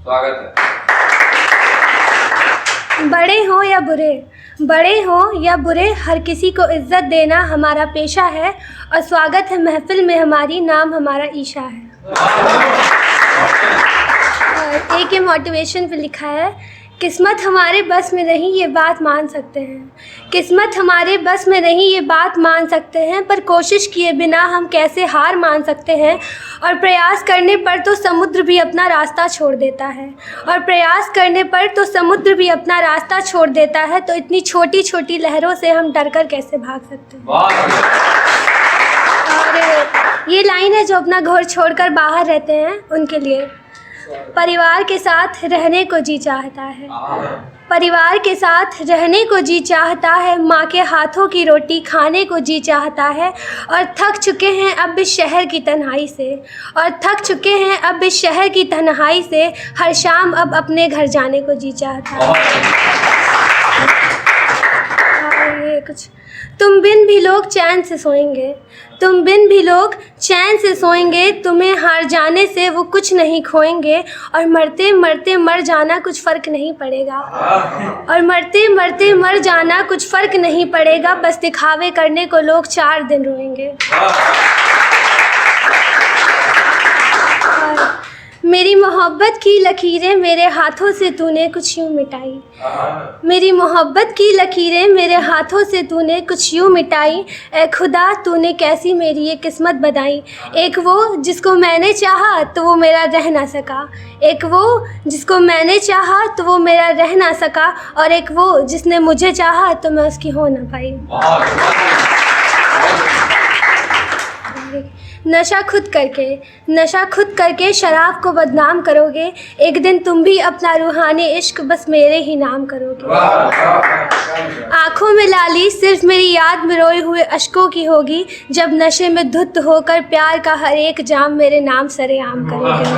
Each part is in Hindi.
स्वागत है। बड़े हों या बुरे, हर किसी को इज्जत देना हमारा पेशा है। और स्वागत है महफिल में हमारी, नाम हमारा ईशा है। और एक मोटिवेशन पे लिखा है, किस्मत हमारे बस में नहीं ये बात मान सकते हैं, किस्मत हमारे बस में नहीं ये बात मान सकते हैं, पर कोशिश किए बिना हम कैसे हार मान सकते हैं। और प्रयास करने पर तो समुद्र भी अपना रास्ता छोड़ देता है, और प्रयास करने पर तो समुद्र भी अपना रास्ता छोड़ देता है। तो इतनी छोटी छोटी लहरों से हम डरकर कैसे भाग सकते हैं। और ये लाइन है जो अपना घर छोड़कर बाहर रहते हैं उनके लिए। परिवार के साथ रहने को जी चाहता है, परिवार के साथ रहने को जी चाहता है, माँ के हाथों की रोटी खाने को जी चाहता है। और थक चुके हैं अब इस शहर की तन्हाई से, और थक चुके हैं अब इस शहर की तन्हाई से, हर शाम अब अपने घर जाने को जी चाहता है। और ये कुछ, तुम बिन भी लोग चैन से सोएंगे, तुम बिन भी लोग चैन से सोएंगे, तुम्हें हार जाने से वो कुछ नहीं खोएंगे। और मरते मरते मर जाना कुछ फ़र्क नहीं पड़ेगा, और मरते मरते मर जाना कुछ फ़र्क नहीं पड़ेगा, बस दिखावे करने को लोग 4 दिन रोएंगे। मेरी मोहब्बत की लकीरें मेरे हाथों से तूने कुछ यूँ मिटाई, मेरी मोहब्बत की लकीरें मेरे हाथों से तूने कुछ यूँ मिटाई। ए खुदा तूने कैसी मेरी ये किस्मत बनाई। एक वो जिसको मैंने चाहा तो वो मेरा रह ना सका, एक वो जिसको मैंने चाहा तो वो मेरा रह ना सका, और एक वो जिसने मुझे चाहा तो मैं उसकी हो ना पाई। नशा खुद करके शराब को बदनाम करोगे, एक दिन तुम भी अपना रूहानी इश्क बस मेरे ही नाम करोगे। आँखों में लाली सिर्फ मेरी याद में रोए हुए अश्कों की होगी, जब नशे में धुत होकर प्यार का हर एक जाम मेरे नाम सरेआम करोगे।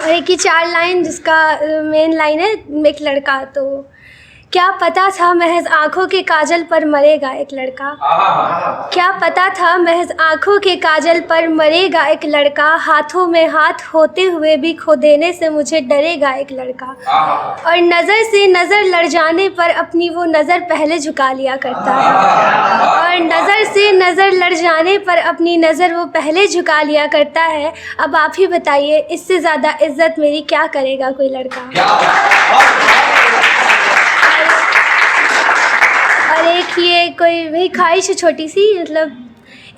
और एक ही 4 लाइन जिसका मेन लाइन है, एक लड़का, तो क्या पता था महज आँखों के काजल पर मरेगा एक लड़का, क्या पता था महज आँखों के काजल पर मरेगा एक लड़का, हाथों में हाथ होते हुए भी खो देने से मुझे डरेगा एक लड़का। और नज़र से नज़र लड़ जाने पर अपनी वो नज़र पहले झुका लिया करता है, और नज़र से नज़र लड़ जाने पर अपनी नज़र वो पहले झुका लिया करता है। अब आप ही बताइए, इससे ज़्यादा इज्जत मेरी क्या करेगा कोई लड़का। और एक ये कोई वही ख्वाहिश है छोटी सी, मतलब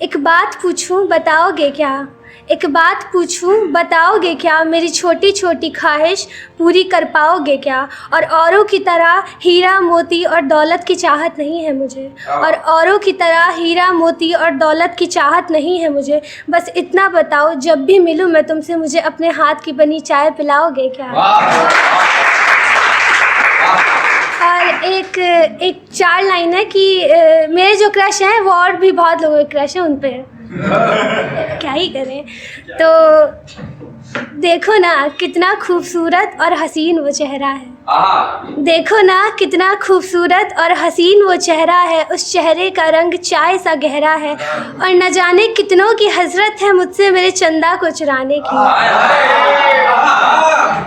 एक बात पूछूं बताओगे क्या, एक बात पूछूं बताओगे क्या, मेरी छोटी छोटी ख्वाहिश पूरी कर पाओगे क्या। और औरों की तरह हीरा मोती और दौलत की चाहत नहीं है मुझे, और औरों की तरह हीरा मोती और दौलत की चाहत नहीं है मुझे, बस इतना बताओ जब भी मिलूं मैं तुमसे, मुझे अपने हाथ की बनी चाय पिलाओगे क्या। और एक 4 लाइन है कि मेरे जो क्रश हैं वो और भी बहुत लोगों के क्रश हैं, उन पे क्या ही करें। तो देखो ना कितना खूबसूरत और हसीन वो चेहरा है, देखो ना कितना खूबसूरत और हसीन वो चेहरा है, उस चेहरे का रंग चाय सा गहरा है। और न जाने कितनों की हसरत है मुझसे मेरे चंदा को चुराने की,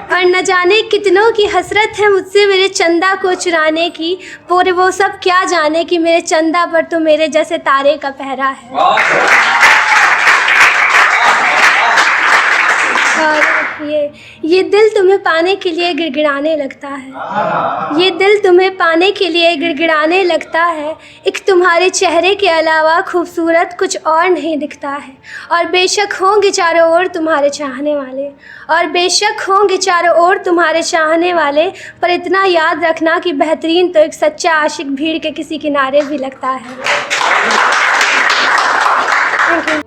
और न जाने कितनों की हसरत है मुझसे मेरे चंदा को चुराने की, पूरे वो सब क्या जाने कि मेरे चंदा पर तो मेरे जैसे तारे का पहरा है। और ये दिल तुम्हें पाने के लिए गिड़गिड़ाने लगता है, ये दिल तुम्हें पाने के लिए गिड़गिड़ाने लगता है, एक तुम्हारे चेहरे के अलावा खूबसूरत कुछ और नहीं दिखता है। और बेशक होंगे चारों ओर तुम्हारे चाहने वाले, और बेशक होंगे चारों ओर तुम्हारे चाहने वाले, पर इतना याद रखना कि बेहतरीन तो एक सच्चा आशिक भीड़ के किसी किनारे भी लगता है। Thank you.